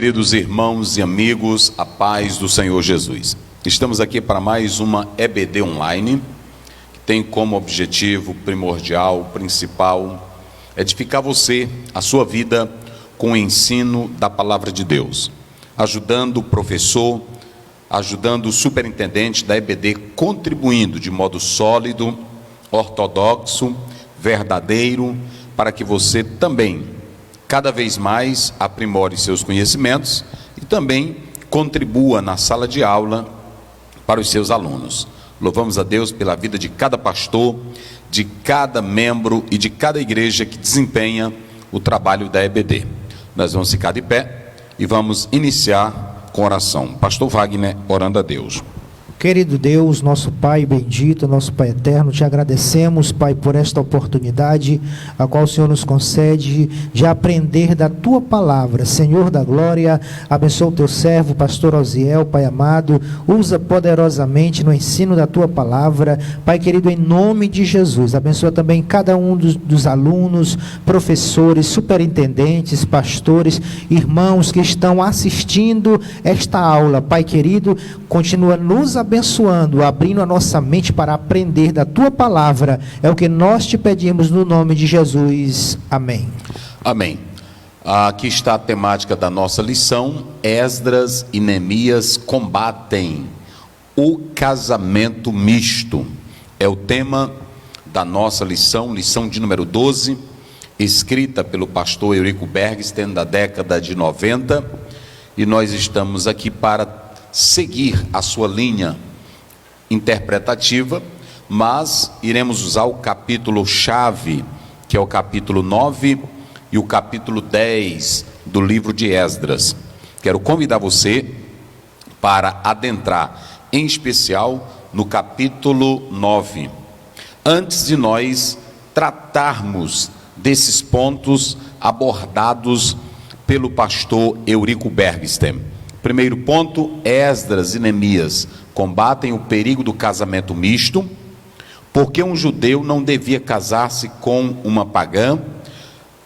Queridos irmãos e amigos, a paz do Senhor Jesus. Estamos aqui para mais uma EBD online, que tem como objetivo primordial, principal, edificar você, a sua vida, com o ensino da palavra de Deus, ajudando o professor, ajudando o superintendente da EBD, contribuindo de modo sólido, ortodoxo, verdadeiro, para que você também cada vez mais aprimore seus conhecimentos e também contribua na sala de aula para os seus alunos. Louvamos a Deus pela vida de cada pastor, de cada membro e de cada igreja que desempenha o trabalho da EBD. Nós vamos ficar de pé e vamos iniciar com oração. Pastor Wagner, orando a Deus. Querido Deus, nosso Pai bendito, nosso Pai eterno, te agradecemos, Pai, por esta oportunidade a qual o Senhor nos concede de aprender da Tua palavra. Senhor da glória, abençoa o Teu servo, pastor Osiel, Pai amado, usa poderosamente no ensino da Tua palavra, Pai querido, em nome de Jesus. Abençoa também cada um dos alunos, professores, superintendentes, pastores, irmãos que estão assistindo esta aula. Pai querido, continua nos abençoando, abrindo a nossa mente para aprender da Tua palavra. É o que nós te pedimos no nome de Jesus. Amém. Amém. Aqui está a temática da nossa lição. Esdras e Neemias combatem o casamento misto. É o tema da nossa lição, lição de número 12, escrita pelo pastor Eurico Bergsten, da década de 90, e nós estamos aqui para seguir a sua linha interpretativa, mas iremos usar o capítulo chave, que é o capítulo 9 e o capítulo 10 do livro de Esdras. Quero convidar você para adentrar, em especial, no capítulo 9. Antes de nós tratarmos desses pontos abordados pelo pastor Eurico Bergsten. Primeiro ponto, Esdras e Neemias combatem o perigo do casamento misto, porque um judeu não devia casar-se com uma pagã,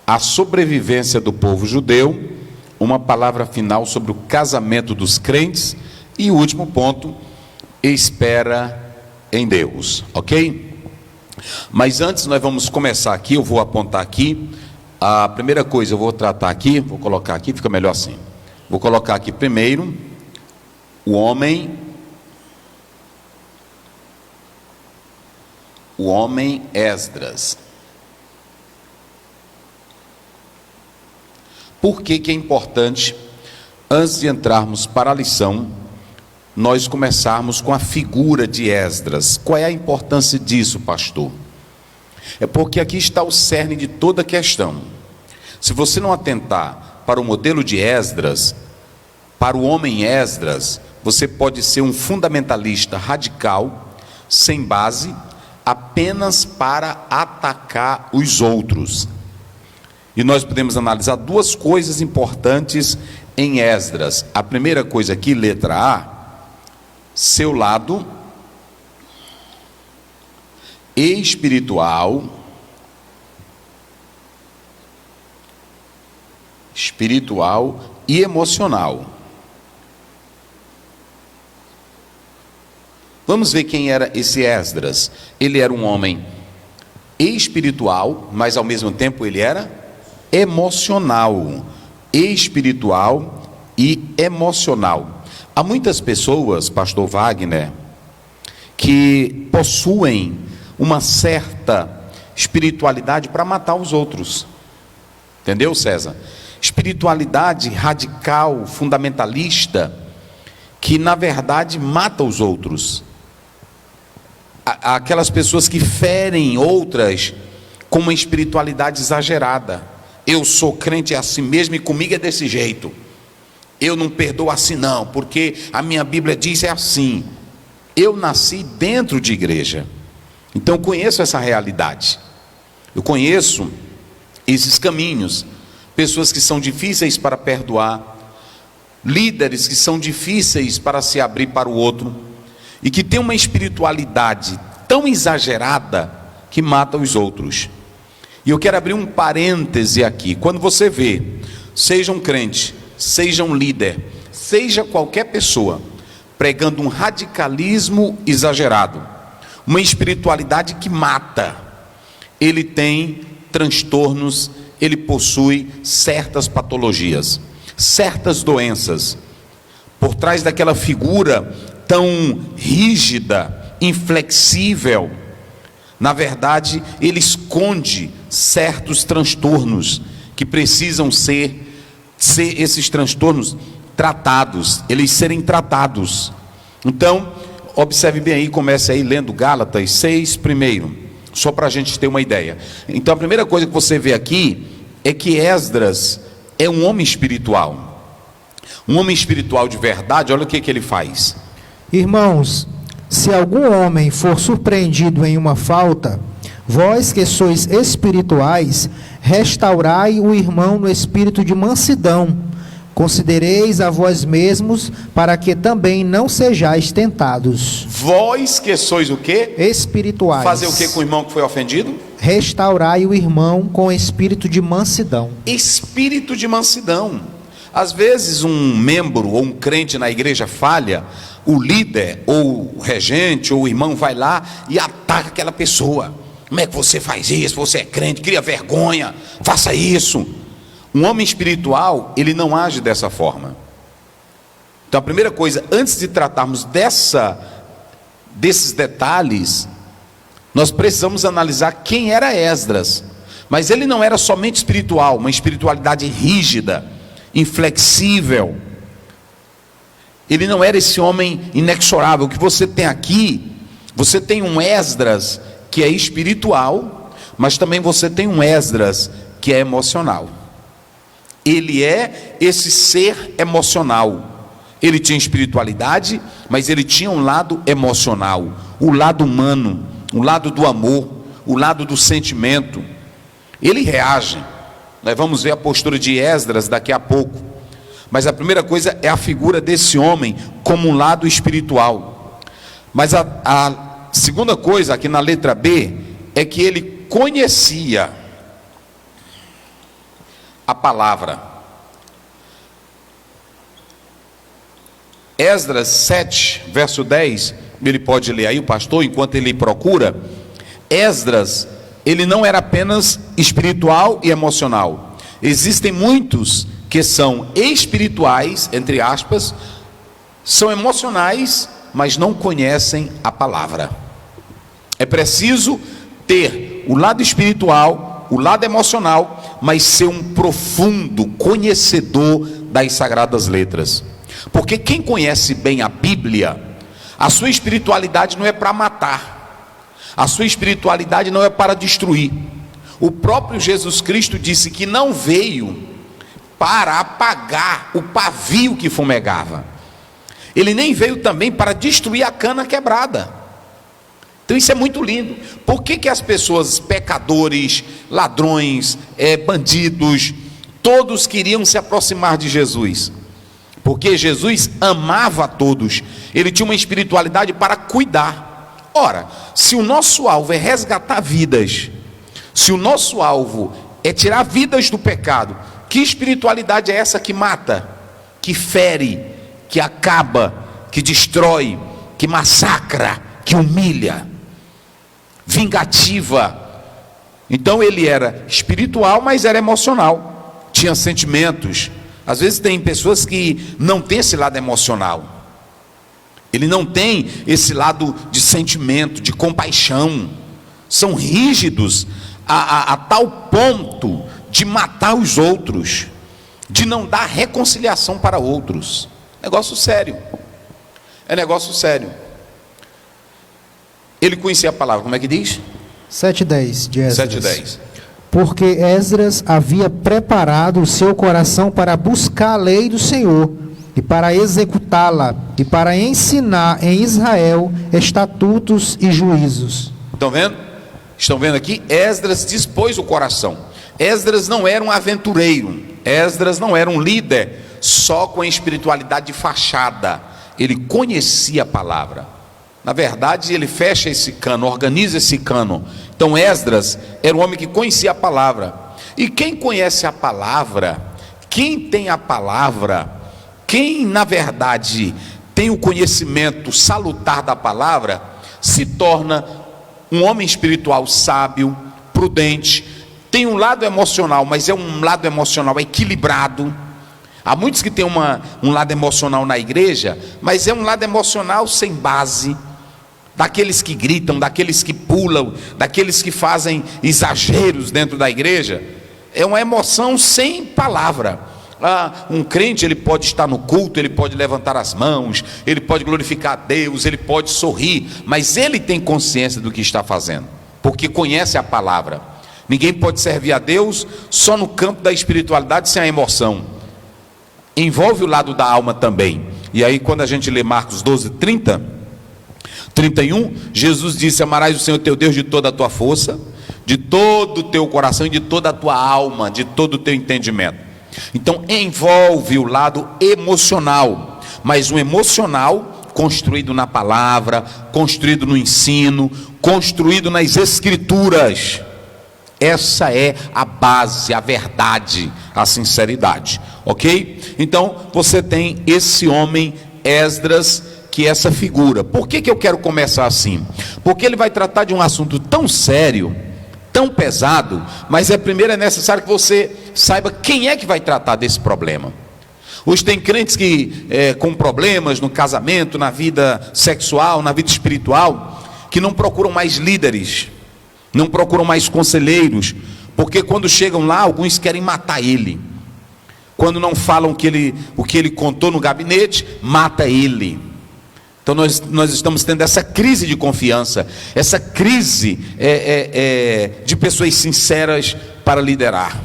a sobrevivência do povo judeu, uma palavra final sobre o casamento dos crentes, e o último ponto, espera em Deus, ok? Mas antes nós vamos começar aqui, eu vou apontar aqui, a primeira coisa eu vou tratar aqui, vou colocar aqui, fica melhor assim. Vou colocar aqui primeiro o homem Esdras. Por que é importante, antes de entrarmos para a lição, nós começarmos com a figura de Esdras? Qual é a importância disso, pastor? É porque aqui está o cerne de toda a questão. Se você não atentar para o modelo de Esdras, para o homem Esdras, você pode ser um fundamentalista radical, sem base, apenas para atacar os outros. E nós podemos analisar duas coisas importantes em Esdras. A primeira coisa aqui, letra A, seu lado espiritual e emocional. Vamos ver quem era esse Esdras. Ele era um homem espiritual, mas ao mesmo tempo ele era emocional. Espiritual e emocional. Há muitas pessoas, pastor Wagner, que possuem uma certa espiritualidade para matar os outros. Entendeu, César? Espiritualidade radical, fundamentalista, que na verdade mata os outros. Aquelas pessoas que ferem outras com uma espiritualidade exagerada. Eu sou crente assim mesmo e comigo é desse jeito. Eu não perdoo assim não, porque a minha Bíblia diz é assim. Eu nasci dentro de igreja, então eu conheço essa realidade. Eu conheço esses caminhos. Pessoas que são difíceis para perdoar, líderes que são difíceis para se abrir para o outro, e que tem uma espiritualidade tão exagerada que mata os outros. E eu quero abrir um parêntese aqui. Quando você vê, seja um crente, seja um líder, seja qualquer pessoa, pregando um radicalismo exagerado, uma espiritualidade que mata, ele tem transtornos, ele possui certas patologias, certas doenças. Por trás daquela figura tão rígida, inflexível, na verdade, ele esconde certos transtornos que precisam ser esses transtornos tratados, eles serem tratados. Então, observe bem aí, comece aí lendo Gálatas 6 primeiro, só para a gente ter uma ideia. Então, a primeira coisa que você vê aqui é que Esdras é um homem espiritual. Um homem espiritual de verdade, olha o que ele faz. Irmãos, se algum homem for surpreendido em uma falta, vós que sois espirituais, restaurai o irmão no espírito de mansidão. Considereis a vós mesmos, para que também não sejais tentados. Vós que sois o quê? Espirituais. Fazer o que com o irmão que foi ofendido? Restaurai o irmão com espírito de mansidão. Espírito de mansidão. Às vezes um membro ou um crente na igreja falha, o líder ou o regente ou o irmão vai lá e ataca aquela pessoa. Como é que você faz isso? Você é crente, cria vergonha, faça isso. Um homem espiritual, ele não age dessa forma. Então a primeira coisa, antes de tratarmos desses detalhes, nós precisamos analisar quem era Esdras. Mas ele não era somente espiritual, uma espiritualidade rígida, inflexível. Ele não era esse homem inexorável. O que você tem aqui, você tem um Esdras que é espiritual, mas também você tem um Esdras que é emocional. Ele é esse ser emocional. Ele tinha espiritualidade, mas ele tinha um lado emocional, o lado humano, o lado do amor, o lado do sentimento. Ele reage. Nós vamos ver a postura de Esdras daqui a pouco. Mas a primeira coisa é a figura desse homem como um lado espiritual. Mas a segunda coisa, aqui na letra B, é que ele conhecia a palavra. Esdras 7, verso 10, ele pode ler aí, o pastor, enquanto ele procura. Esdras, ele não era apenas espiritual e emocional. Existem muitos que são espirituais, entre aspas, são emocionais, mas não conhecem a palavra. É preciso ter o lado espiritual, o lado emocional, mas ser um profundo conhecedor das sagradas letras. Porque quem conhece bem a Bíblia, a sua espiritualidade não é para matar, a sua espiritualidade não é para destruir. O próprio Jesus Cristo disse que não veio para apagar o pavio que fumegava. Ele nem veio também para destruir a cana quebrada. Então isso é muito lindo. Por que as pessoas, pecadores, ladrões, bandidos, todos queriam se aproximar de Jesus? Porque Jesus amava a todos. Ele tinha uma espiritualidade para cuidar. Ora, se o nosso alvo é resgatar vidas, se o nosso alvo é tirar vidas do pecado, que espiritualidade é essa que mata, que fere, que acaba, que destrói, que massacra, que humilha, vingativa? Então ele era espiritual, mas era emocional, tinha sentimentos. Às vezes tem pessoas que não têm esse lado emocional, ele não tem esse lado de sentimento, de compaixão, são rígidos a tal ponto de matar os outros, de não dar reconciliação para outros. Negócio sério, é negócio sério. Ele conhecia a palavra, como é que diz? 7:10 de Esdras. 7:10. Porque Esdras havia preparado o seu coração para buscar a lei do Senhor, e para executá-la, e para ensinar em Israel estatutos e juízos. Estão vendo? Estão vendo aqui? Esdras dispôs o coração. Esdras não era um aventureiro, Esdras não era um líder só com a espiritualidade de fachada. Ele conhecia a palavra. Na verdade, ele fecha esse cano, organiza esse cano. Então Esdras era um homem que conhecia a palavra. E quem conhece a palavra, quem tem a palavra, quem na verdade tem o conhecimento salutar da palavra, se torna um homem espiritual sábio, prudente, tem um lado emocional, mas é um lado emocional equilibrado. Há muitos que têm um lado emocional na igreja, mas é um lado emocional sem base, daqueles que gritam, daqueles que pulam, daqueles que fazem exageros dentro da igreja. É uma emoção sem palavra. Um crente, ele pode estar no culto, ele pode levantar as mãos, ele pode glorificar a Deus, ele pode sorrir, mas ele tem consciência do que está fazendo, porque conhece a palavra. Ninguém pode servir a Deus só no campo da espiritualidade sem a emoção. Envolve o lado da alma também. E aí quando a gente lê Marcos 12, 31, Jesus disse: amarás o Senhor teu Deus de toda a tua força, de todo o teu coração e de toda a tua alma, de todo o teu entendimento. Então envolve o lado emocional, mas um emocional construído na palavra, construído no ensino, construído nas escrituras. Essa é a base, a verdade, a sinceridade, ok? Então você tem esse homem Esdras, que é essa figura. Por que eu quero começar assim? Porque ele vai tratar de um assunto tão sério, tão pesado, mas primeiro é necessário que você saiba quem é que vai tratar desse problema. Hoje tem crentes que com problemas no casamento, na vida sexual, na vida espiritual, que não procuram mais líderes, não procuram mais conselheiros, porque quando chegam lá, alguns querem matar ele. Quando não falam o que ele contou no gabinete, mata ele. Então nós estamos tendo essa crise de confiança, essa crise de pessoas sinceras para liderar.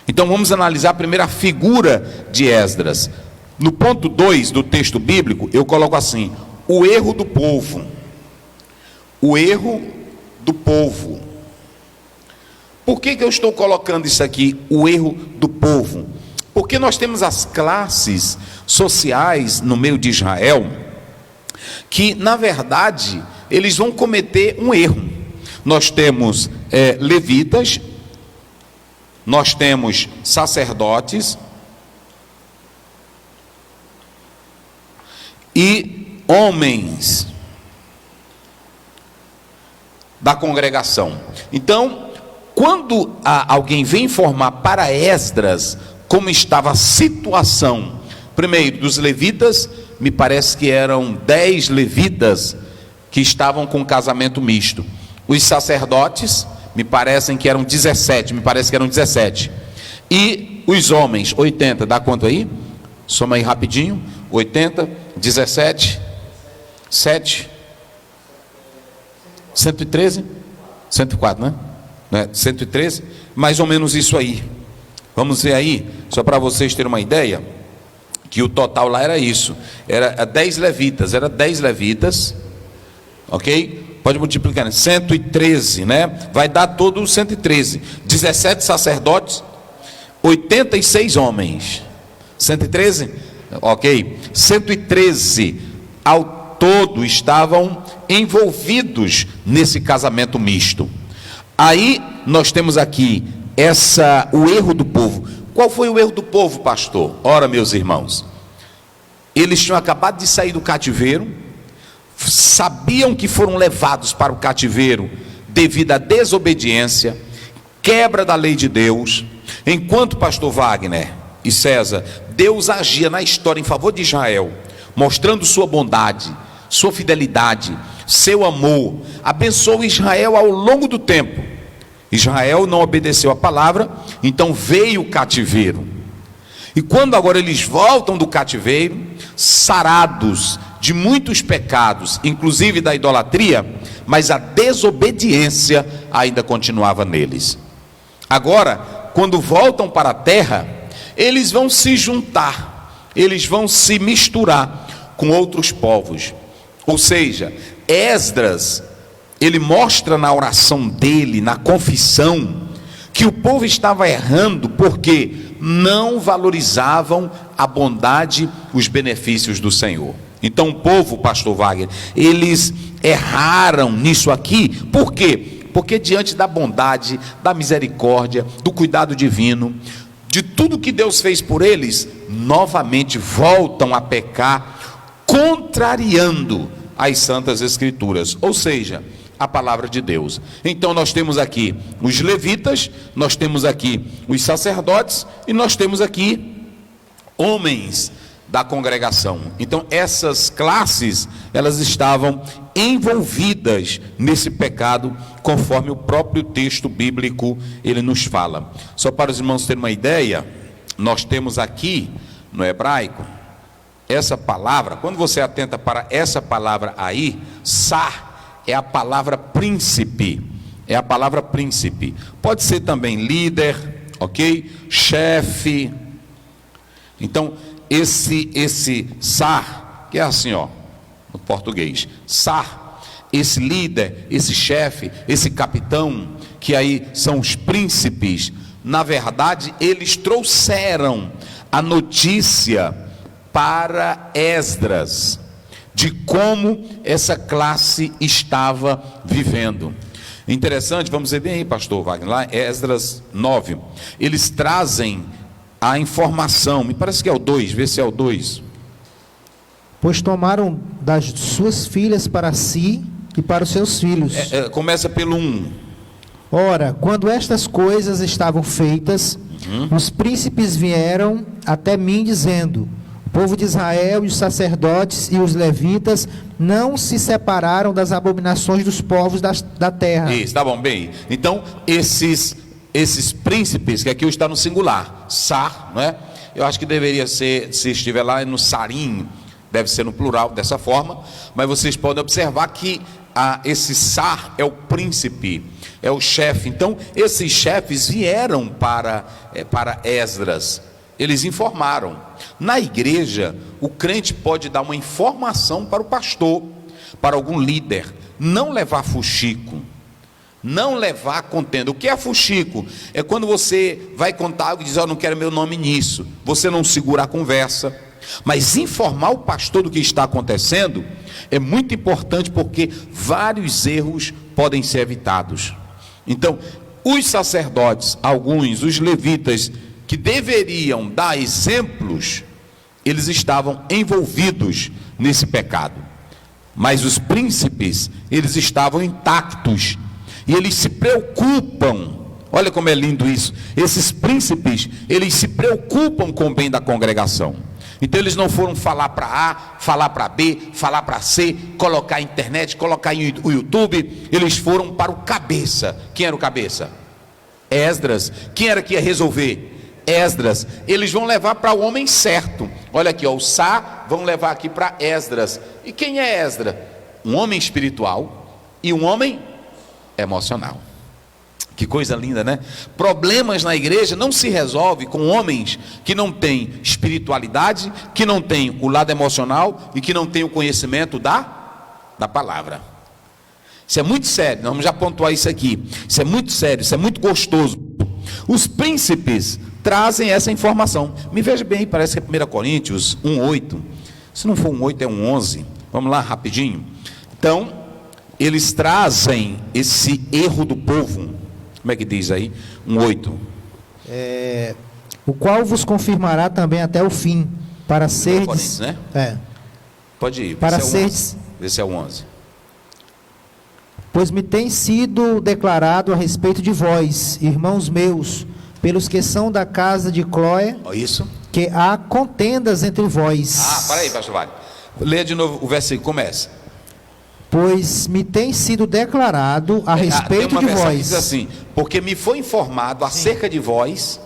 Então vamos analisar primeiro a figura de Esdras. No ponto 2 do texto bíblico, eu coloco assim: o erro do povo. O erro do povo. Por que eu estou colocando isso aqui, o erro do povo? Porque nós temos as classes sociais no meio de Israel, que na verdade eles vão cometer um erro. Nós temos levitas, nós temos sacerdotes e homens da congregação. Então, quando alguém vem informar para Esdras como estava a situação, primeiro dos levitas, me parece que eram 10 levitas que estavam com casamento misto. Os sacerdotes, me parecem que eram 17, E os homens, 80, dá quanto aí? Soma aí rapidinho, 80, 17, 7, 113, 104, né? 113, mais ou menos isso aí. Vamos ver aí, só para vocês terem uma ideia, que o total lá era isso, era 10 levitas, ok? Pode multiplicar, né? 113, né? Vai dar todo 113, 17 sacerdotes, 86 homens, 113, ok? 113 ao todo estavam envolvidos nesse casamento misto. Aí nós temos aqui o erro do povo. Qual foi o erro do povo, pastor? Ora, meus irmãos, eles tinham acabado de sair do cativeiro, sabiam que foram levados para o cativeiro devido à desobediência, quebra da lei de Deus. Enquanto pastor Wagner e César, Deus agia na história em favor de Israel, mostrando sua bondade, sua fidelidade, seu amor, abençoou Israel ao longo do tempo. Israel não obedeceu a palavra, então veio o cativeiro. E quando agora eles voltam do cativeiro, sarados de muitos pecados, inclusive da idolatria, mas a desobediência ainda continuava neles. Agora, quando voltam para a terra, eles vão se juntar, eles vão se misturar com outros povos. Ou seja, Esdras, ele mostra na oração dele, na confissão, que o povo estava errando porque não valorizavam a bondade, os benefícios do Senhor. Então o povo, pastor Wagner, eles erraram nisso aqui. Por quê? Porque diante da bondade, da misericórdia, do cuidado divino, de tudo que Deus fez por eles, novamente voltam a pecar, contrariando as Santas Escrituras, ou seja, a palavra de Deus. Então nós temos aqui os levitas, nós temos aqui os sacerdotes e nós temos aqui homens da congregação. Então essas classes, elas estavam envolvidas nesse pecado, conforme o próprio texto bíblico ele nos fala. Só para os irmãos terem uma ideia, nós temos aqui no hebraico essa palavra. Quando você atenta para essa palavra aí, sar, é a palavra príncipe. É a palavra príncipe. Pode ser também líder, ok? Chefe. Então esse sar, que é assim, ó, no português, sar, esse líder, esse chefe, esse capitão, que aí são os príncipes, na verdade eles trouxeram a notícia para Esdras de como essa classe estava vivendo. Interessante, vamos ver bem aí, pastor Wagner, lá Esdras 9, eles trazem a informação, me parece que é o 2, vê se é o 2. Pois tomaram das suas filhas para si e para os seus filhos. Começa pelo 1. Ora, quando estas coisas estavam feitas, os príncipes vieram até mim dizendo: o povo de Israel e os sacerdotes e os levitas não se separaram das abominações dos povos da terra. Isso, tá bom, bem. Então, esses príncipes, que aqui está no singular, sar, não é? Eu acho que deveria ser, se estiver lá no sarim, deve ser no plural, dessa forma, mas vocês podem observar que esse sar é o príncipe, é o chefe. Então, esses chefes vieram para Esdras, eles informaram. Na igreja, o crente pode dar uma informação para o pastor, para algum líder, não levar fuxico, não levar contenda. O que é fuxico? É quando você vai contar algo e diz: eu não quero meu nome nisso. Você não segura a conversa, mas informar o pastor do que está acontecendo é muito importante, porque vários erros podem ser evitados. Então, os sacerdotes, alguns, os levitas, que deveriam dar exemplos, eles estavam envolvidos nesse pecado. Mas os príncipes, eles estavam intactos, e eles se preocupam. Olha como é lindo isso. Esses príncipes, eles se preocupam com o bem da congregação. Então eles não foram falar para A, falar para B, falar para C, colocar a internet, colocar o YouTube. Eles foram para o cabeça. Quem era o cabeça? Esdras. Quem era que ia resolver? Esdras. Eles vão levar para o homem certo. Olha aqui, ó, o Sá vão levar aqui para Esdras. E quem é Esdras? Um homem espiritual e um homem emocional. Que coisa linda, né? Problemas na igreja não se resolve com homens que não têm espiritualidade, que não têm o lado emocional e que não têm o conhecimento da palavra. Isso é muito sério, nós vamos já pontuar isso aqui. Isso é muito sério, isso é muito gostoso. Os príncipes trazem essa informação. Me veja bem, parece que é 1 Coríntios 1:8. Se não for 1:8, é 1:11. Vamos lá, rapidinho. Então, eles trazem esse erro do povo. Como é que diz aí? 1:8. O qual vos confirmará também até o fim, para serdes... né? Pode ir. Para serdes... Vê se é o 11. Pois me tem sido declarado a respeito de vós, irmãos meus, pelos que são da casa de Cloé, Isso. que há contendas entre vós. Para aí, pastor Wagner. Leia de novo o versículo, começa. Pois me tem sido declarado a respeito de vós. Diz assim: porque me foi informado acerca de vós,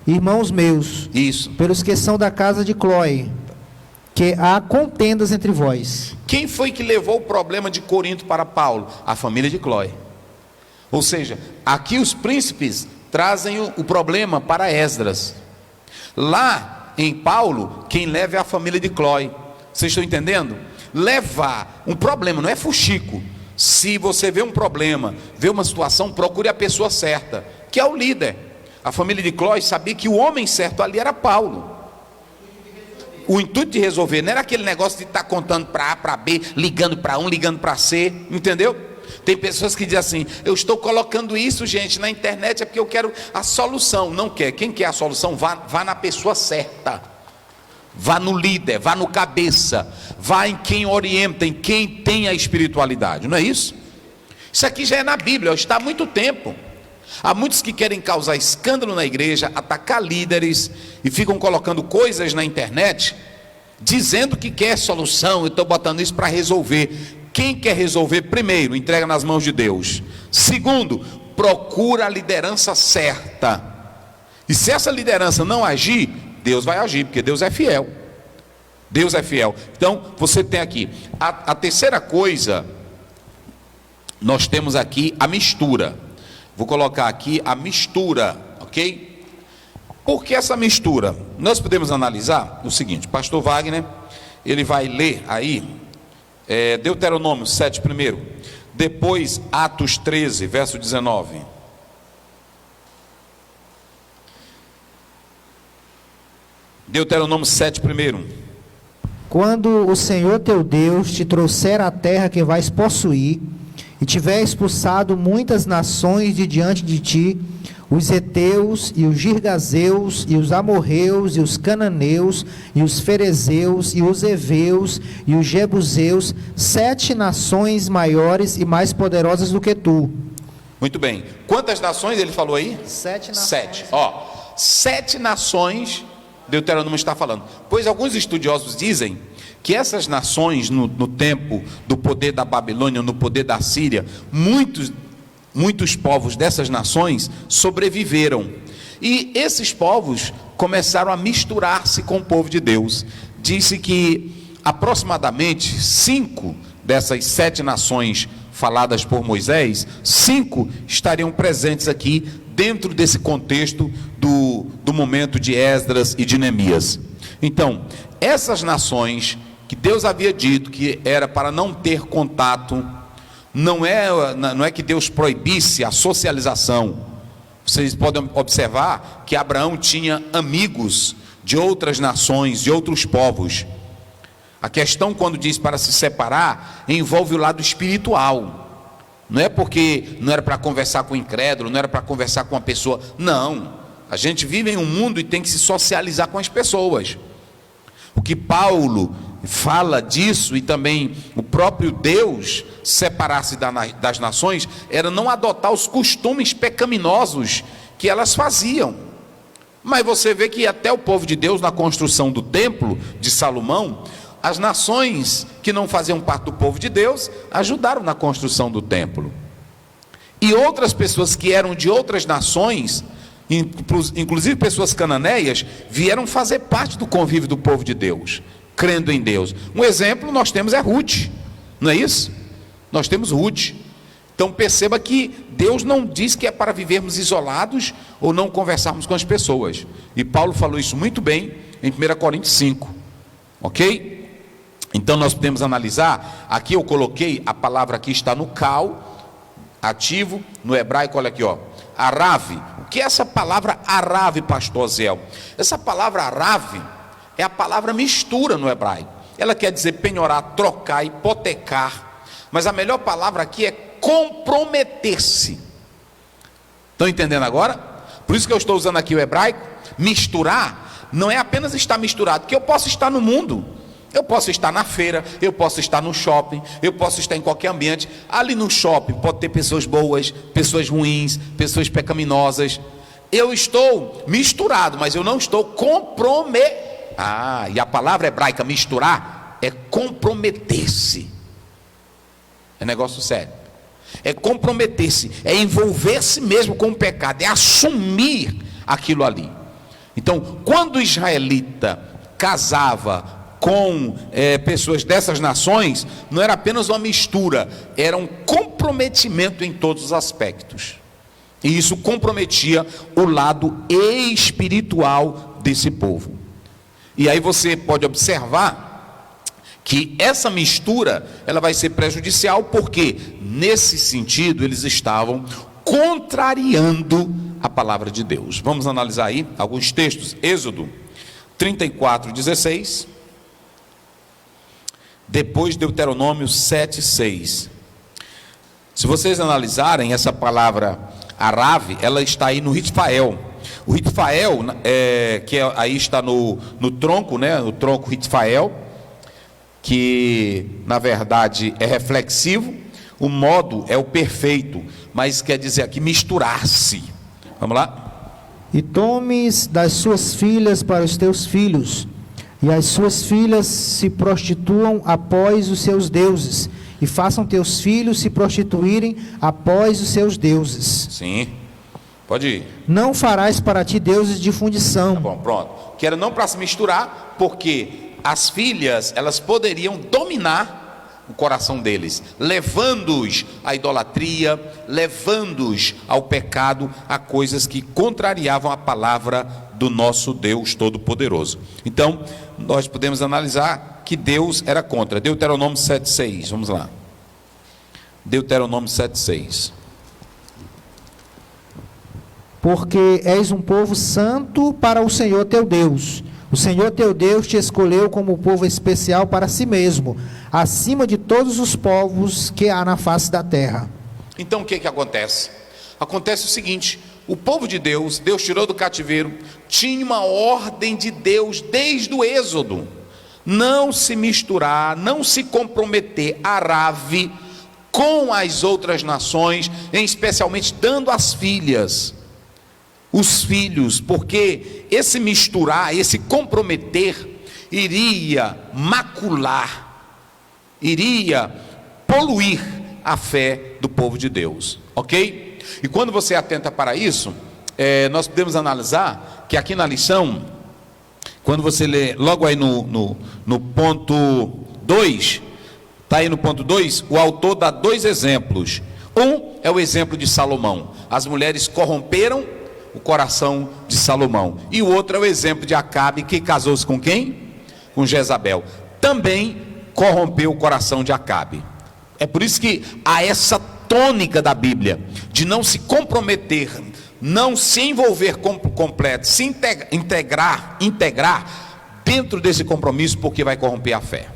irmãos meus, isso, pelos que são da casa de Cloé, que há contendas entre vós. Quem foi que levou o problema de Corinto para Paulo? A família de Cloé. Ou seja, aqui os príncipes trazem o problema para Esdras. Lá em Paulo, quem leva é a família de Cloé. Vocês estão entendendo? Levar um problema, não é fuxico. Se você vê um problema, vê uma situação, procure a pessoa certa, que é o líder. A família de Cloé sabia que o homem certo ali era Paulo. O intuito de resolver não era aquele negócio de estar contando para A, para B, ligando para um, ligando para C, entendeu? Tem pessoas que dizem assim: eu estou colocando isso, gente, na internet é porque eu quero a solução. Não quer. Quem quer a solução, vá na pessoa certa. Vá no líder, vá no cabeça, vá em quem orienta, em quem tem a espiritualidade, não é isso? Isso aqui já é na Bíblia, está há muito tempo. Há muitos que querem causar escândalo na igreja, atacar líderes e ficam colocando coisas na internet, dizendo que quer solução, e estão botando isso para resolver. Quem quer resolver, primeiro, entrega nas mãos de Deus. Segundo, procura a liderança certa. E se essa liderança não agir, Deus vai agir, porque Deus é fiel. Deus é fiel. Então, você tem aqui a terceira coisa, nós temos aqui a mistura. Vou colocar aqui a mistura, ok? Por que essa mistura? Nós podemos analisar o seguinte: pastor Wagner, ele vai ler aí, Deuteronômio 7 primeiro, depois Atos 13, verso 19. Deuteronômio 7 primeiro. Quando o Senhor teu Deus te trouxer à terra que vais possuir, e tiver expulsado muitas nações de diante de ti, os heteus, e os girgazeus, e os amorreus, e os cananeus, e os ferezeus, e os heveus, e os jebuseus, 7 nações maiores e mais poderosas do que tu. Muito bem. Quantas nações ele falou aí? 7 nações. 7. 7 nações Deuteronômio está falando. Pois alguns estudiosos dizem que essas nações, no tempo do poder da Babilônia, no poder da Síria, muitos povos dessas nações sobreviveram. E esses povos começaram a misturar-se com o povo de Deus. Disse que aproximadamente 5 dessas 7 nações faladas por Moisés, 5 estariam presentes aqui dentro desse contexto do momento de Esdras e de Neemias. Então, essas nações que Deus havia dito que era para não ter contato, não é que Deus proibisse a socialização. Vocês podem observar que Abraão tinha amigos de outras nações, de outros povos. A questão, quando diz para se separar, envolve o lado espiritual. Não é porque não era para conversar com o incrédulo, não era para conversar com uma pessoa. Não, a gente vive em um mundo e tem que se socializar com as pessoas. O que Paulo fala disso, e também o próprio Deus separar-se das nações, era não adotar os costumes pecaminosos que elas faziam. Mas você vê que até o povo de Deus, na construção do templo de Salomão, as nações que não faziam parte do povo de Deus ajudaram na construção do templo. E outras pessoas que eram de outras nações, inclusive pessoas cananeias, vieram fazer parte do convívio do povo de Deus, crendo em Deus. Um exemplo nós temos é Ruth, não é isso? Nós temos Ruth. Então perceba que Deus não diz que é para vivermos isolados ou não conversarmos com as pessoas. E Paulo falou isso muito bem em 1 Coríntios 5, ok? Então nós podemos analisar, aqui eu coloquei, a palavra aqui está no cal, ativo, no hebraico, olha aqui, arav. O que é essa palavra arav, pastor Zéu? Essa palavra arav é a palavra mistura no hebraico. Ela quer dizer penhorar, trocar, hipotecar. Mas a melhor palavra aqui é comprometer-se. Estão entendendo agora? Por isso que eu estou usando aqui o hebraico. Misturar não é apenas estar misturado, porque eu posso estar no mundo, eu posso estar na feira, eu posso estar no shopping, eu posso estar em qualquer ambiente. Ali no shopping pode ter pessoas boas, pessoas ruins, pessoas pecaminosas. Eu estou misturado, mas eu não estou comprometido. E a palavra hebraica misturar é comprometer-se. É negócio sério. É comprometer-se, é envolver-se mesmo com o pecado, é assumir aquilo ali. Então, quando o israelita casava com pessoas dessas nações, não era apenas uma mistura, era um comprometimento em todos os aspectos. E isso comprometia o lado espiritual desse povo. E aí você pode observar que essa mistura, ela vai ser prejudicial, porque nesse sentido eles estavam contrariando a palavra de Deus. Vamos analisar aí alguns textos. Êxodo 34:16, depois Deuteronômio 7:6. Se vocês analisarem essa palavra Arave, ela está aí no Ritfael. O Ritfael, aí está no tronco, né? No tronco Ritfael, que na verdade é reflexivo. O modo é o perfeito, mas quer dizer aqui misturar-se. Vamos lá? E tomes das suas filhas para os teus filhos, e as suas filhas se prostituam após os seus deuses, e façam teus filhos se prostituírem após os seus deuses. Sim, pode ir. Não farás para ti deuses de fundição. Tá bom, pronto. Que era não para se misturar, porque as filhas, elas poderiam dominar o coração deles, levando-os à idolatria, levando-os ao pecado, a coisas que contrariavam a palavra do nosso Deus Todo-Poderoso. Então, nós podemos analisar que Deus era contra. Deuteronômio 7,6, vamos lá. Deuteronômio 7,6. Porque és um povo santo para o Senhor teu Deus. O Senhor teu Deus te escolheu como povo especial para si mesmo, acima de todos os povos que há na face da terra. Então o que acontece? Acontece o seguinte: o povo de Deus, Deus tirou do cativeiro, tinha uma ordem de Deus desde o Êxodo: não se misturar, não se comprometer, Arave, com as outras nações, especialmente dando as filhas, os filhos, porque esse misturar, esse comprometer, iria macular, iria poluir a fé do povo de Deus, ok? E quando você atenta para isso, nós podemos analisar que aqui na lição, quando você lê logo aí no ponto 2, está aí no ponto 2, o autor dá dois exemplos. Um é o exemplo de Salomão: as mulheres corromperam o coração de Salomão. E o outro é o exemplo de Acabe, que casou-se com quem? Com Jezabel. Também corrompeu o coração de Acabe. É por isso que há essa tônica da Bíblia, de não se comprometer, não se envolver completo, se integrar dentro desse compromisso, porque vai corromper a fé.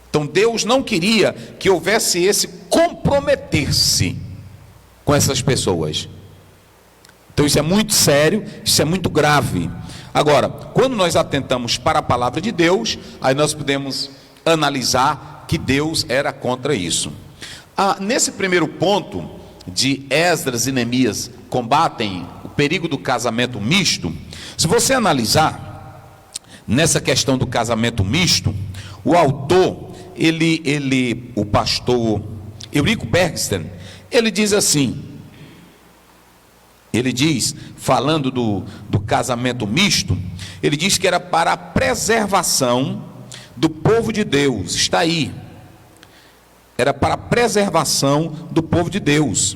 Então Deus não queria que houvesse esse comprometer-se com essas pessoas. Então isso é muito sério, isso é muito grave. Agora, quando nós atentamos para a palavra de Deus, aí nós podemos analisar que Deus era contra isso. Nesse primeiro ponto, de Esdras e Neemias combatem o perigo do casamento misto, se você analisar nessa questão do casamento misto, o autor, o pastor Eurico Bergsten, ele diz assim, ele diz, falando do casamento misto, ele diz que era para a preservação do povo de Deus. Está aí, era para a preservação do povo de Deus,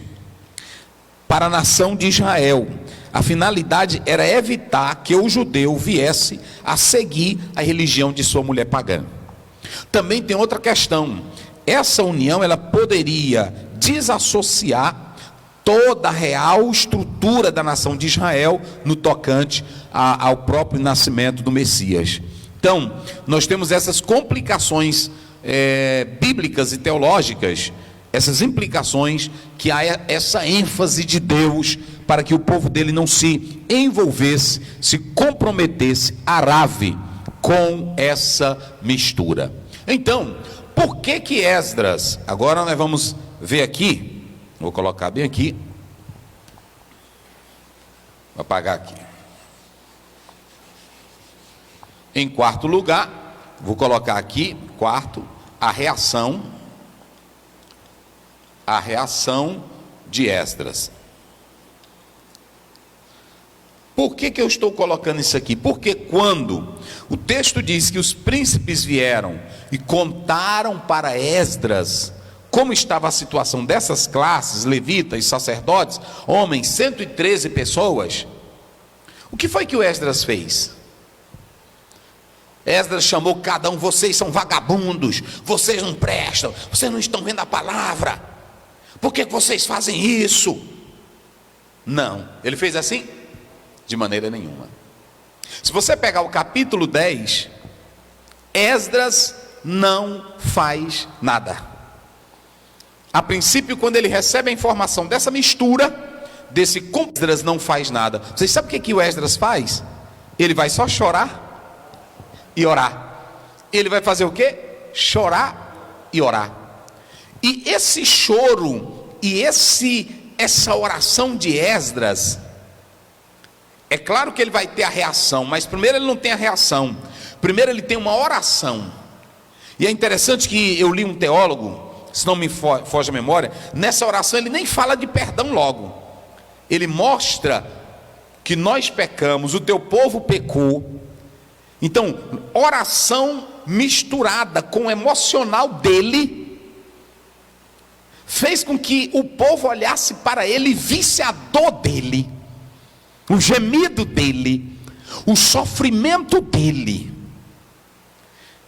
para a nação de Israel. A finalidade era evitar que o judeu viesse a seguir a religião de sua mulher pagã. Também tem outra questão: essa união ela poderia desassociar toda a real estrutura da nação de Israel no tocante ao próprio nascimento do Messias. Então, nós temos essas complicações bíblicas e teológicas, essas implicações, que há essa ênfase de Deus para que o povo dele não se envolvesse, se comprometesse, Arave, com essa mistura. Então, por que Esdras, agora nós vamos ver aqui, vou colocar bem aqui, vou apagar aqui. Em quarto lugar, vou colocar aqui, quarto, a reação de Esdras. Por que eu estou colocando isso aqui? Porque quando o texto diz que os príncipes vieram e contaram para Esdras como estava a situação dessas classes, levitas, sacerdotes, homens, 113 pessoas, o que foi que o Esdras fez? Esdras chamou cada um: vocês são vagabundos, vocês não prestam, vocês não estão vendo a palavra, por que vocês fazem isso? Não, ele fez assim? De maneira nenhuma. Se você pegar o capítulo 10, Esdras não faz nada. A princípio, quando ele recebe a informação dessa mistura, Esdras não faz nada. Vocês sabem o que o Esdras faz? Ele vai só chorar e orar. Ele vai fazer o quê? Chorar e orar. E esse choro e essa oração de Esdras, é claro que ele vai ter a reação, mas primeiro ele não tem a reação. Primeiro ele tem uma oração. E é interessante que eu li um teólogo, se não me foge a memória, nessa oração ele nem fala de perdão logo. Ele mostra que nós pecamos, o teu povo pecou. Então, oração misturada com o emocional dele, fez com que o povo olhasse para ele e visse a dor dele, o gemido dele, o sofrimento dele.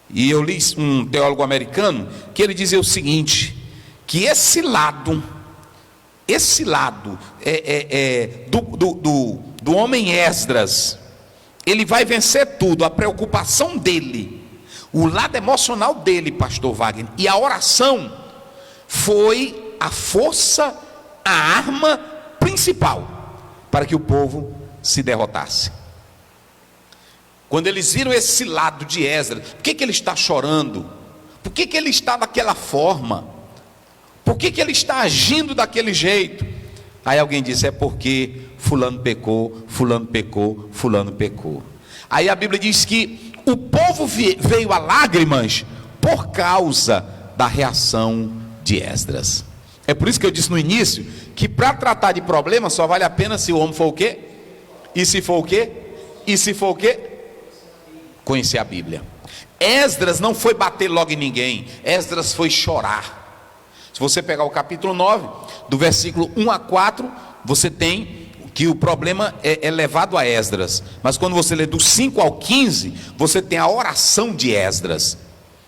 E eu li um teólogo americano que ele dizia o seguinte, que esse lado do homem Esdras, ele vai vencer tudo, a preocupação dele, o lado emocional dele, pastor Wagner, e a oração foi a força, a arma principal para que o povo se derrotasse. Quando eles viram esse lado de Esdras, por que ele está chorando? Por que ele está daquela forma? Por que ele está agindo daquele jeito? Aí alguém disse, é porque fulano pecou, fulano pecou, fulano pecou. Aí a Bíblia diz que o povo veio a lágrimas por causa da reação de Esdras. É por isso que eu disse no início, que para tratar de problema só vale a pena se o homem for o quê? E se for o quê? E se for o quê? Conhecer a Bíblia. Esdras não foi bater logo em ninguém, Esdras foi chorar. Se você pegar o capítulo 9, do versículo 1 a 4, você tem que o problema é levado a Esdras. Mas quando você lê do 5 ao 15, você tem a oração de Esdras.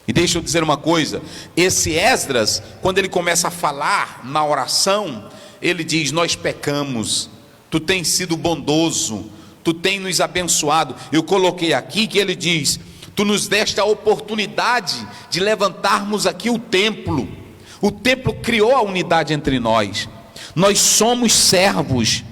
E deixa eu dizer uma coisa, esse Esdras, quando ele começa a falar na oração, ele diz, nós pecamos, tu tens sido bondoso, tu tens nos abençoado. Eu coloquei aqui que ele diz, tu nos deste a oportunidade de levantarmos aqui o templo criou a unidade entre nós, nós somos servos,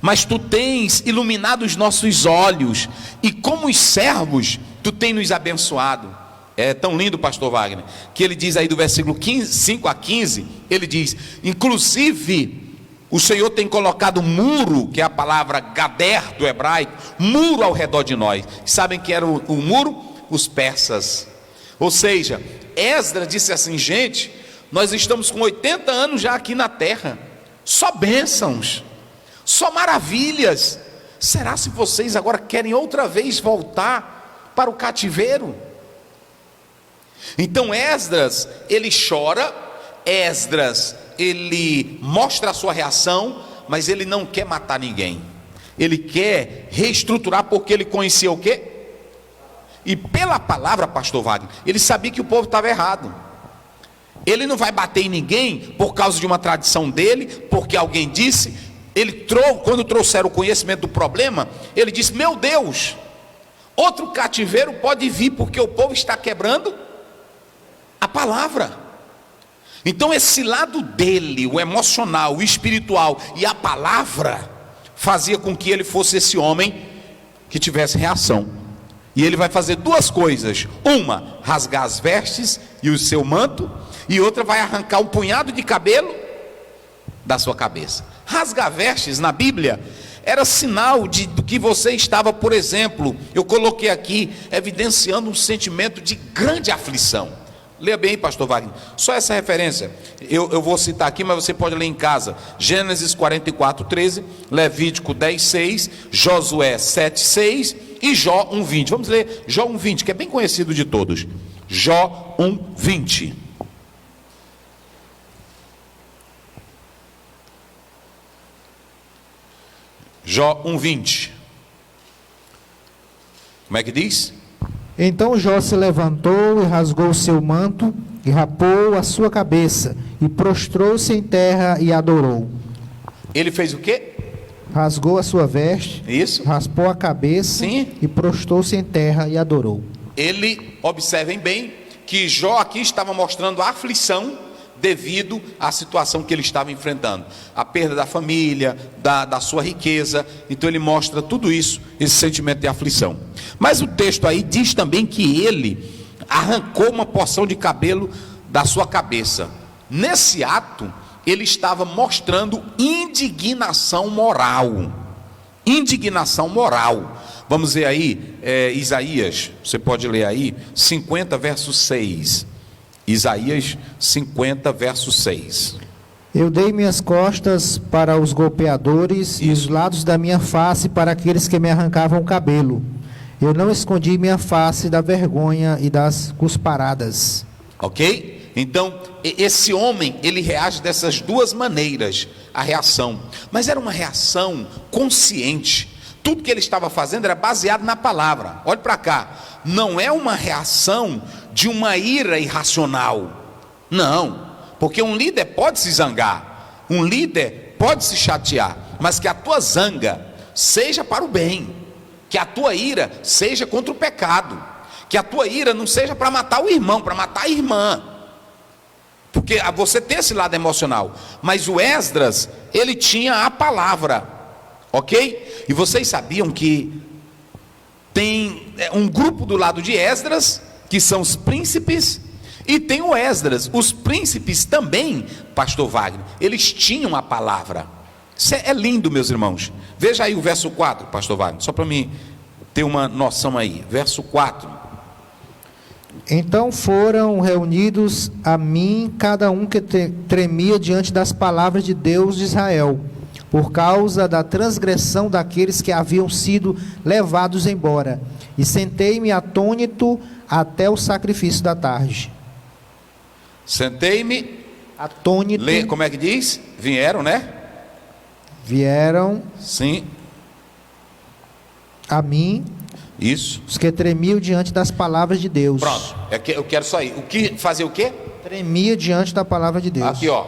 mas tu tens iluminado os nossos olhos, e como os servos, tu tens nos abençoado. É tão lindo, pastor Wagner, que ele diz aí do versículo 5 a 15, ele diz, inclusive, o Senhor tem colocado muro, que é a palavra gader do hebraico, muro ao redor de nós. Sabem que era o muro? Os persas. Ou seja, Esdras disse assim, gente, nós estamos com 80 anos já aqui na terra, só bênçãos, só maravilhas. Será se vocês agora querem outra vez voltar para o cativeiro? Então Esdras, ele chora, Esdras, ele mostra a sua reação, mas ele não quer matar ninguém, ele quer reestruturar, porque ele conhecia o quê? E pela palavra, pastor Wagner, ele sabia que o povo estava errado. Ele não vai bater em ninguém por causa de uma tradição dele, porque alguém disse. Quando trouxeram o conhecimento do problema, ele disse, meu Deus, outro cativeiro pode vir, porque o povo está quebrando a palavra. Então esse lado dele, o emocional, o espiritual e a palavra, fazia com que ele fosse esse homem que tivesse reação. E ele vai fazer duas coisas, uma, rasgar as vestes e o seu manto, e outra vai arrancar um punhado de cabelo da sua cabeça. Rasgar vestes na Bíblia era sinal do que você estava, por exemplo, eu coloquei aqui, evidenciando um sentimento de grande aflição. Leia bem, pastor Wagner, só essa referência, eu vou citar aqui, mas você pode ler em casa, Gênesis 44:13, Levítico 10:6, Josué 7:6 e Jó 1:20, vamos ler Jó 1:20, que é bem conhecido de todos, Jó 1:20. Jó 1:20, como é que diz? Então Jó se levantou e rasgou o seu manto, e rapou a sua cabeça, e prostrou-se em terra e adorou. Ele fez o quê? Rasgou a sua veste, isso, raspou a cabeça, sim, e prostrou-se em terra e adorou. Ele, observem bem, que Jó aqui estava mostrando a aflição, devido à situação que ele estava enfrentando, a perda da família, da sua riqueza. Então ele mostra tudo isso, esse sentimento de aflição. Mas o texto aí diz também que ele arrancou uma porção de cabelo da sua cabeça. Nesse ato, ele estava mostrando indignação moral. Indignação moral. Vamos ver aí, Isaías, você pode ler aí, 50 verso 6. Isaías 50 verso 6. Eu dei minhas costas para os golpeadores e os lados da minha face para aqueles que me arrancavam o cabelo. Eu não escondi minha face da vergonha e das cusparadas. Ok? Então, esse homem, ele reage dessas duas maneiras, a reação. Mas era uma reação consciente. Tudo que ele estava fazendo era baseado na palavra. Olhe para cá. Não é uma reação de uma ira irracional. Não. Porque um líder pode se zangar. Um líder pode se chatear. Mas que a tua zanga seja para o bem. Que a tua ira seja contra o pecado. Que a tua ira não seja para matar o irmão, para matar a irmã. Porque você tem esse lado emocional. Mas o Esdras, ele tinha a palavra. Ok? E vocês sabiam que tem um grupo do lado de Esdras, que são os príncipes, e tem o Esdras. Os príncipes também, pastor Wagner, eles tinham a palavra. Isso é lindo, meus irmãos. Veja aí o verso 4, pastor Wagner, só para mim ter uma noção aí. Verso 4. Então foram reunidos a mim cada um que tremia diante das palavras de Deus de Israel, por causa da transgressão daqueles que haviam sido levados embora. E sentei-me atônito até o sacrifício da tarde. Sentei-me atônito. Como é que diz? Vieram, né? Vieram. Sim. A mim. Isso. Os que tremiam diante das palavras de Deus. Pronto. Eu quero só ir. Fazer o quê? Tremia diante da palavra de Deus. Aqui, ó.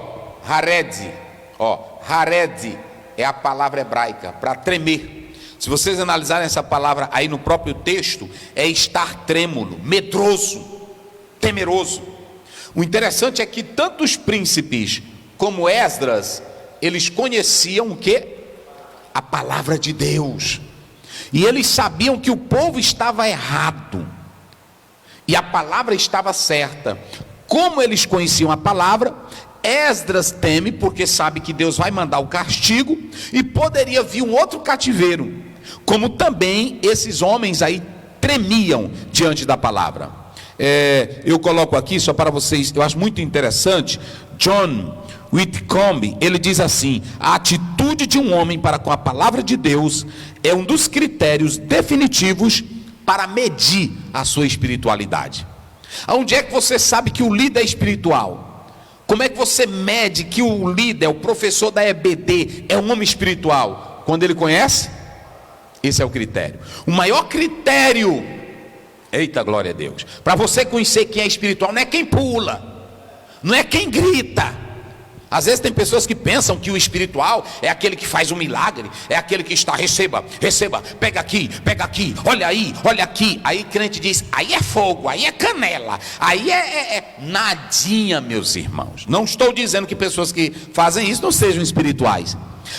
Hared. Ó. Hared é a palavra hebraica para tremer. Se vocês analisarem essa palavra aí no próprio texto, é estar trêmulo, medroso, temeroso. O interessante é que tanto os príncipes como Esdras, eles conheciam o quê? A palavra de Deus. E eles sabiam que o povo estava errado e a palavra estava certa. Como eles conheciam a palavra, Esdras teme porque sabe que Deus vai mandar o castigo e poderia vir um outro cativeiro. Como também esses homens aí tremiam diante da palavra. Eu coloco aqui só para vocês, eu acho muito interessante. John Whitcomb, ele diz assim: a atitude de um homem para com a palavra de Deus é um dos critérios definitivos para medir a sua espiritualidade. Onde é que você sabe que o líder é espiritual? Como é que você mede que o líder, o professor da EBD, é um homem espiritual? Quando ele conhece? Esse é o critério. O maior critério, eita glória a Deus, para você conhecer quem é espiritual, não é quem pula, não é quem grita. Às vezes tem pessoas que pensam que o espiritual é aquele que faz um milagre, é aquele que está, receba, pega aqui, olha aí, olha aqui. Aí crente diz, aí é fogo, aí é canela, aí é nadinha, meus irmãos. Não estou dizendo que pessoas que fazem isso não sejam espirituais,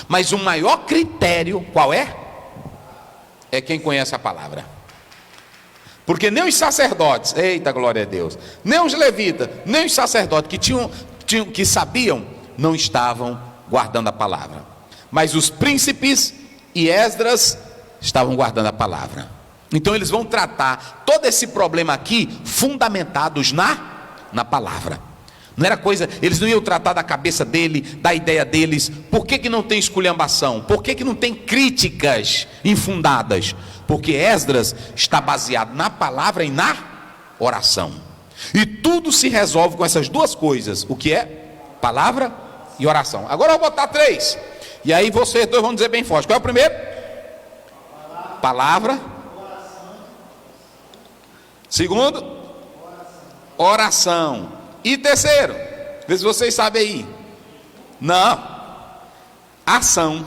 mas o maior critério, qual é? É quem conhece a palavra. Porque nem os sacerdotes, eita glória a Deus, nem os levitas, nem os sacerdotes que sabiam, não estavam guardando a palavra. Mas os príncipes e Esdras estavam guardando a palavra. Então eles vão tratar todo esse problema aqui fundamentados na palavra. Não era coisa, eles não iam tratar da cabeça dele, da ideia deles. Por que não tem esculhambação? Por que não tem críticas infundadas? Porque Esdras está baseado na palavra e na oração. E tudo se resolve com essas duas coisas. O que é? Palavra e oração. Agora eu vou botar 3. E aí vocês dois vão dizer bem forte. Qual é o primeiro? Palavra. Segundo? Oração. E terceiro? Vê se vocês sabem aí. Não. Ação.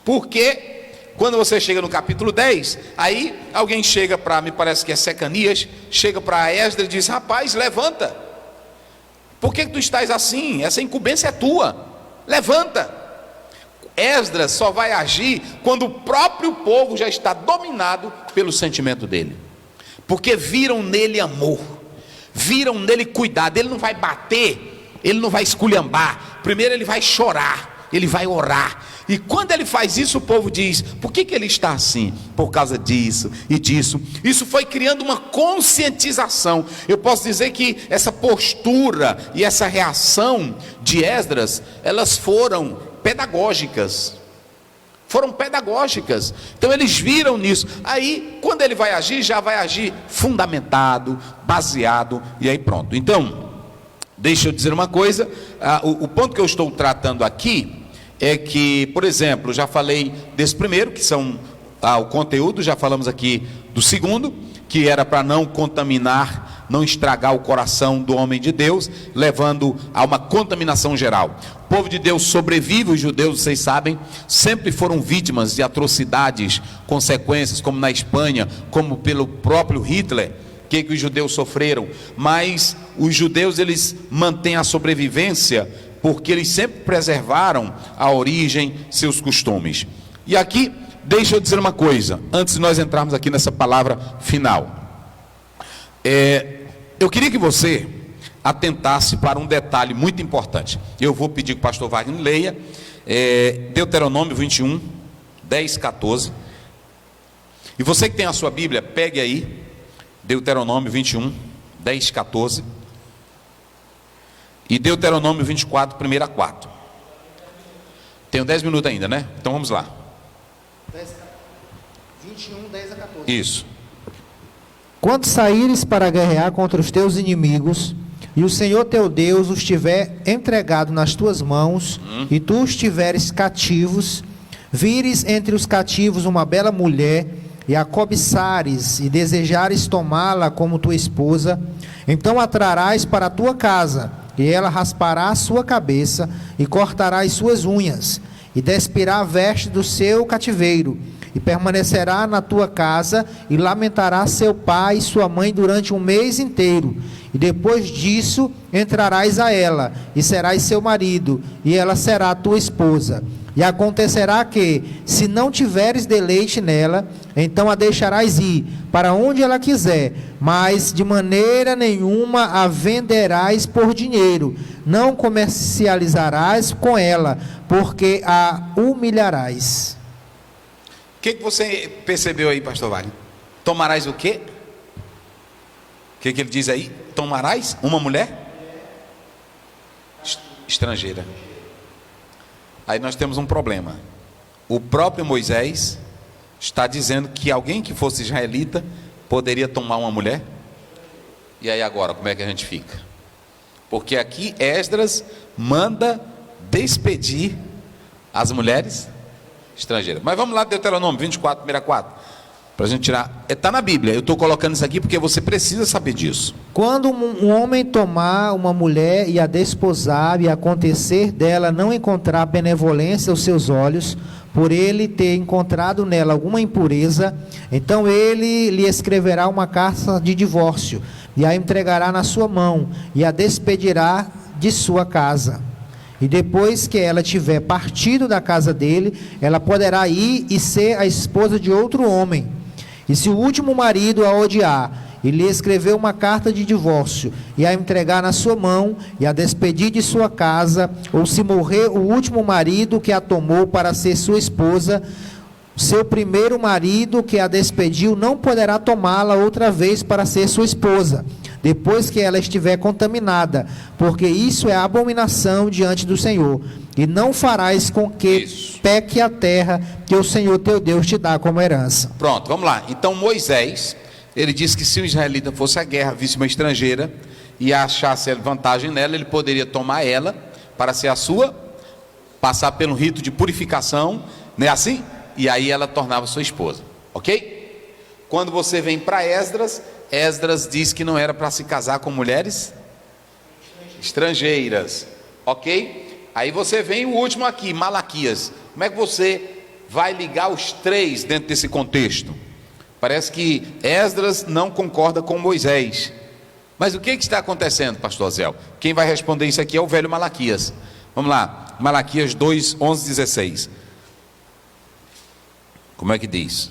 Porque quando você chega no capítulo 10, aí alguém chega para, me parece que é Secanias, chega para Esdras e diz, rapaz, levanta. Por que tu estás assim? Essa incumbência é tua, levanta. Esdras só vai agir quando o próprio povo já está dominado pelo sentimento dele, porque viram nele amor, viram nele cuidado. Ele não vai bater, ele não vai esculhambar, primeiro ele vai chorar, ele vai orar. E quando ele faz isso, o povo diz: por que ele está assim? Por causa disso e disso. Isso foi criando uma conscientização. Eu posso dizer que essa postura e essa reação de Esdras, elas foram pedagógicas. Então eles viram nisso. Aí quando ele vai agir, já vai agir fundamentado, baseado, e aí pronto. Então, deixa eu dizer uma coisa. O ponto que eu estou tratando aqui é que, por exemplo, já falei desse primeiro, que são o conteúdo. Já falamos aqui do segundo, que era para não contaminar, não estragar o coração do homem de Deus, levando a uma contaminação geral. O povo de Deus sobrevive. Os judeus, vocês sabem, sempre foram vítimas de atrocidades, consequências, como na Espanha, como pelo próprio Hitler. O que os judeus sofreram? Mas os judeus, eles mantêm a sobrevivência porque eles sempre preservaram a origem, seus costumes. E aqui, deixa eu dizer uma coisa, antes de nós entrarmos aqui nessa palavra final. Eu queria que você atentasse para um detalhe muito importante. Eu vou pedir que o pastor Wagner leia, Deuteronômio 21, 10, 14. E você que tem a sua Bíblia, pegue aí, Deuteronômio 21, 10, 14. E Deuteronômio 24, 1 a 4. Tenho 10 minutos ainda, né? Então vamos lá. 21, 10 a 14. Isso. Quando saíres para guerrear contra os teus inimigos, e o Senhor teu Deus os tiver entregado nas tuas mãos, e tu os tiveres cativos, vires entre os cativos uma bela mulher, e a cobiçares, e desejares tomá-la como tua esposa, então a trarás para a tua casa, e ela raspará a sua cabeça, e cortará as suas unhas, e despirá a veste do seu cativeiro, e permanecerá na tua casa, e lamentará seu pai e sua mãe durante um mês inteiro, e depois disso entrarás a ela, e serás seu marido, e ela será tua esposa. E acontecerá que, se não tiveres deleite nela, então a deixarás ir para onde ela quiser, mas de maneira nenhuma a venderás por dinheiro, não comercializarás com ela, porque a humilharás. O que você percebeu aí, pastor Wagner? Tomarás o quê? O que ele diz aí? Tomarás uma mulher estrangeira. Aí nós temos um problema. O próprio Moisés está dizendo que alguém que fosse israelita poderia tomar uma mulher. E aí agora, como é que a gente fica? Porque aqui Esdras manda despedir as mulheres estrangeiras. Mas vamos lá, Deuteronômio 24, 1 a 4. Para a gente tirar, está na Bíblia. Eu estou colocando isso aqui porque você precisa saber disso. Quando um homem tomar uma mulher e a desposar, e acontecer dela não encontrar benevolência aos seus olhos, por ele ter encontrado nela alguma impureza, então ele lhe escreverá uma carta de divórcio, e a entregará na sua mão, e a despedirá de sua casa. E depois que ela tiver partido da casa dele, ela poderá ir e ser a esposa de outro homem. E se o último marido a odiar, e lhe escrever uma carta de divórcio, e a entregar na sua mão, e a despedir de sua casa, ou se morrer o último marido que a tomou para ser sua esposa, seu primeiro marido que a despediu não poderá tomá-la outra vez para ser sua esposa, depois que ela estiver contaminada, porque isso é abominação diante do Senhor. E não farás com que peque a terra que o Senhor teu Deus te dá como herança. Pronto, vamos lá. Então Moisés, ele disse que se um israelita fosse à guerra, visse uma estrangeira e achasse vantagem nela, ele poderia tomar ela para ser a sua, passar pelo rito de purificação, não é assim? E aí ela tornava sua esposa, ok? Quando você vem para Esdras, Esdras diz que não era para se casar com mulheres estrangeiras, ok? Aí você vem o último aqui, Malaquias. Como é que você vai ligar os três dentro desse contexto? Parece que Esdras não concorda com Moisés, Mas o que está acontecendo, pastor Zé? Quem vai responder isso aqui é o velho Malaquias. Vamos lá, Malaquias 2, 11, 16. Como é que diz?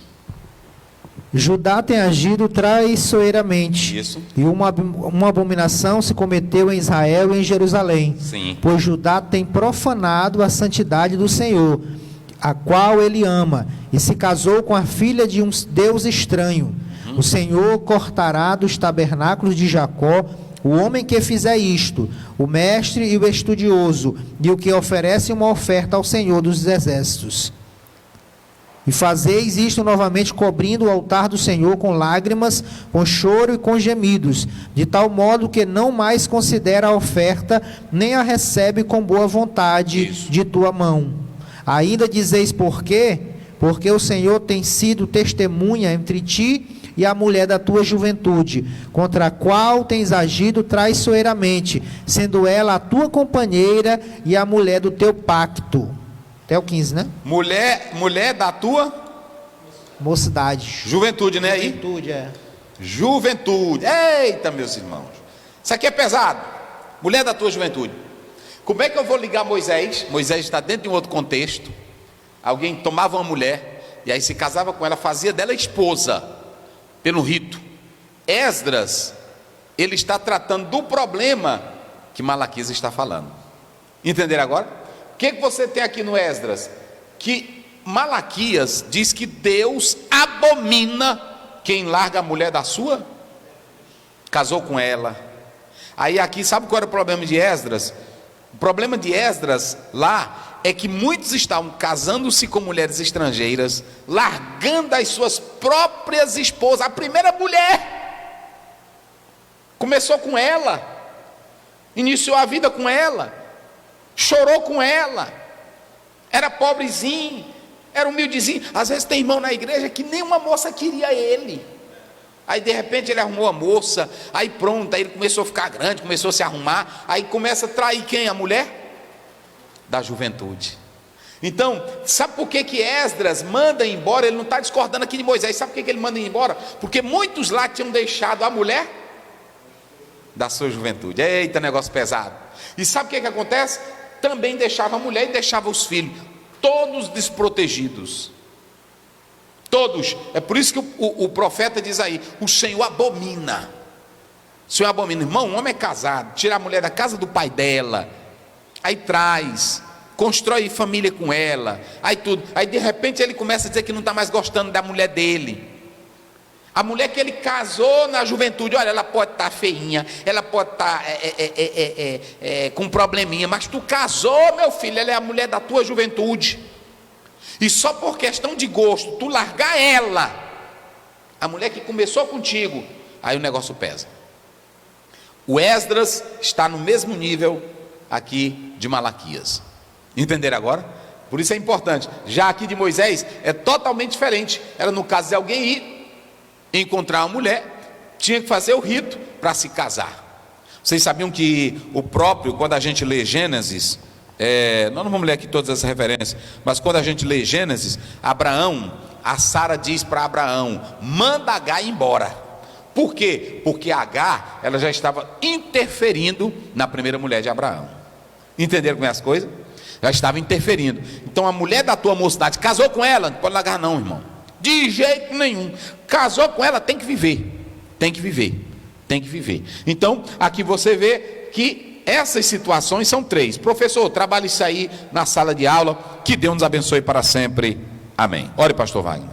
Judá tem agido traiçoeiramente. Isso. E uma abominação se cometeu em Israel e em Jerusalém. Sim. Pois Judá tem profanado a santidade do Senhor, a qual ele ama, e se casou com a filha de um Deus estranho. O Senhor cortará dos tabernáculos de Jacó o homem que fizer isto, o mestre e o estudioso, e o que oferece uma oferta ao Senhor dos exércitos. E fazeis isto novamente, cobrindo o altar do Senhor com lágrimas, com choro e com gemidos, de tal modo que não mais considera a oferta, nem a recebe com boa vontade de tua mão. Ainda dizeis por quê? Porque o Senhor tem sido testemunha entre ti e a mulher da tua juventude, contra a qual tens agido traiçoeiramente, sendo ela a tua companheira e a mulher do teu pacto. Até o 15, né? Mulher da tua mocidade. Juventude, né? Juventude, é. Juventude. Eita, meus irmãos. Isso aqui é pesado. Mulher da tua juventude. Como é que eu vou ligar Moisés? Moisés está dentro de um outro contexto. Alguém tomava uma mulher e aí se casava com ela, fazia dela esposa, pelo rito. Esdras, ele está tratando do problema que Malaquias está falando. Entenderam agora? O que você tem aqui no Esdras? Que Malaquias diz que Deus abomina quem larga a mulher da sua, casou com ela. Aí aqui, sabe qual era o problema de Esdras? O problema de Esdras lá é que muitos estavam casando-se com mulheres estrangeiras, largando as suas próprias esposas. A primeira mulher começou com ela, iniciou a vida com ela, chorou com ela, era pobrezinho, era humildezinho. Às vezes tem irmão na igreja que nem uma moça queria ele, aí de repente ele arrumou a moça, aí pronto, aí ele começou a ficar grande, começou a se arrumar, aí começa a trair quem? A mulher da juventude. Então, sabe por que Esdras manda embora? Ele não está discordando aqui de Moisés. Sabe por que ele manda embora? Porque muitos lá tinham deixado a mulher da sua juventude. Eita, negócio pesado. E sabe o que acontece? Também deixava a mulher e deixava os filhos, todos desprotegidos, todos. É por isso que o profeta diz aí: o Senhor abomina. O Senhor abomina. Irmão, um homem é casado, tira a mulher da casa do pai dela, aí traz, constrói família com ela, aí tudo, aí de repente ele começa a dizer que não está mais gostando da mulher dele. A mulher que ele casou na juventude, olha, ela pode estar feinha, ela pode estar com probleminha, mas tu casou, meu filho, ela é a mulher da tua juventude. E só por questão de gosto, tu largar ela, a mulher que começou contigo, aí o negócio pesa. O Esdras está no mesmo nível aqui de Malaquias. Entenderam agora? Por isso é importante. Já aqui de Moisés é totalmente diferente. Era no caso de alguém ir encontrar uma mulher, tinha que fazer o rito para se casar. Vocês sabiam que o próprio, quando a gente lê Gênesis, nós não vamos ler aqui todas as referências, mas quando a gente lê Gênesis, Abraão, a Sara diz para Abraão: manda Agar embora. Por quê? Porque Agar, ela já estava interferindo na primeira mulher de Abraão. Entenderam como é as coisas? Já estava interferindo. Então a mulher da tua mocidade, casou com ela, não pode largar não, irmão, de jeito nenhum. Casou com ela, tem que viver, tem que viver, tem que viver. Então aqui você vê que essas situações são 3. Professor, trabalhe isso aí na sala de aula. Que Deus nos abençoe para sempre, amém. Ore, pastor Wagner.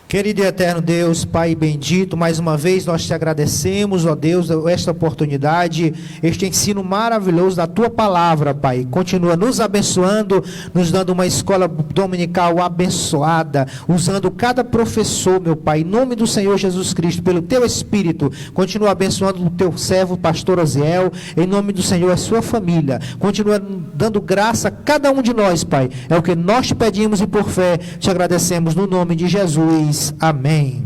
Querido e eterno Deus, Pai bendito, mais uma vez nós te agradecemos, ó Deus, esta oportunidade, este ensino maravilhoso da tua palavra, Pai. Continua nos abençoando, nos dando uma escola dominical abençoada, usando cada professor, meu Pai, em nome do Senhor Jesus Cristo, pelo teu Espírito. Continua abençoando o teu servo, pastor Osiel, em nome do Senhor, a sua família. Continua dando graça a cada um de nós, Pai. É o que nós te pedimos e por fé te agradecemos no nome de Jesus. Amém.